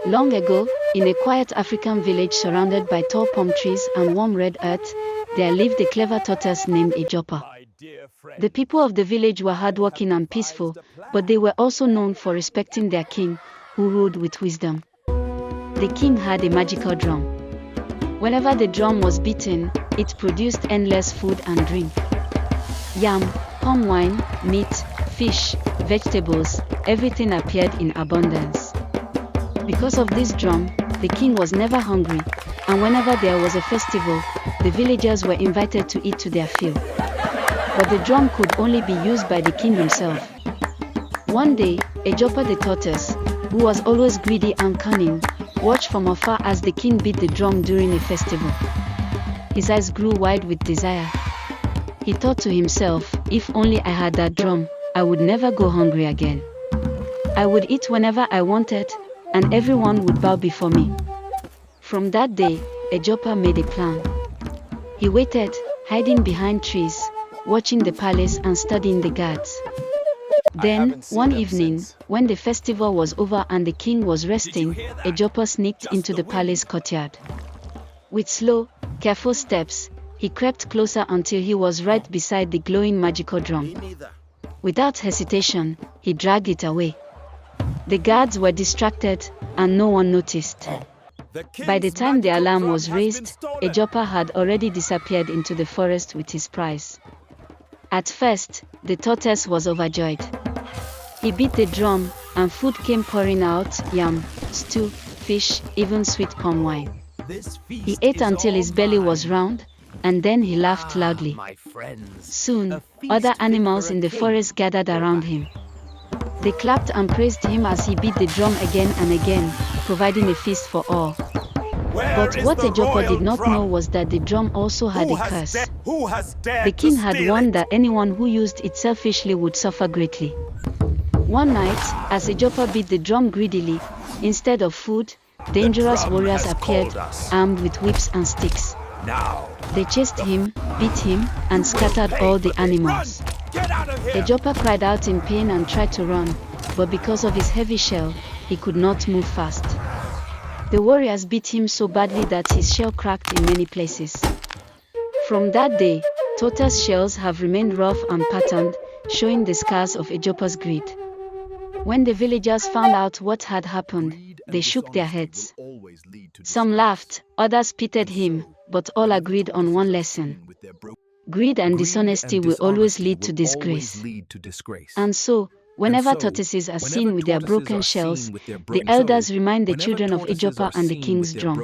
Long ago, in a quiet African village surrounded by tall palm trees and warm red earth, there lived a clever tortoise named Ijapa. The people of the village were hardworking and peaceful, but they were also known for respecting their king, who ruled with wisdom. The king had a magical drum. Whenever the drum was beaten, it produced endless food and drink. Yam, palm wine, meat, fish, vegetables, everything appeared in abundance. Because of this drum, the king was never hungry, and whenever there was a festival, the villagers were invited to eat to their fill. But the drum could only be used by the king himself. One day, Ijapa the tortoise, who was always greedy and cunning, watched from afar as the king beat the drum during a festival. His eyes grew wide with desire. He thought to himself, if only I had that drum, I would never go hungry again. I would eat whenever I wanted, and everyone would bow before me. From that day, Ijapa made a plan. He waited, hiding behind trees, watching the palace and studying the guards. Then, one evening, when the festival was over and the king was resting, Ijapa sneaked into the palace courtyard. With slow, careful steps, he crept closer until he was right beside the glowing magical drum. Without hesitation, he dragged it away. The guards were distracted, and no one noticed. By the time the alarm was raised, Ijapa had already disappeared into the forest with his prize. At first, the tortoise was overjoyed. He beat the drum, and food came pouring out: yam, stew, fish, even sweet palm wine. He ate until his belly was round, and then he laughed loudly. Soon, other animals in the forest gathered around him. They clapped and praised him as he beat the drum again and again, providing a feast for all. But what Ijapa did not know was that the drum also had a curse. The king had warned that anyone who used it selfishly would suffer greatly. One night, as Ijapa beat the drum greedily, instead of food, dangerous warriors appeared, armed with whips and sticks. They chased him, beat him, and scattered all the animals. Ijapa cried out in pain and tried to run, but because of his heavy shell, he could not move fast. The warriors beat him so badly that his shell cracked in many places. From that day, tortoise shells have remained rough and patterned, showing the scars of Ijapa's greed. When the villagers found out what had happened, they shook their heads. Some laughed, others pitied him, but all agreed on one lesson. Greed and dishonesty will always lead to disgrace. And so, whenever tortoises are seen with their broken shells, the elders remind the children of Ijapa and the king's drum.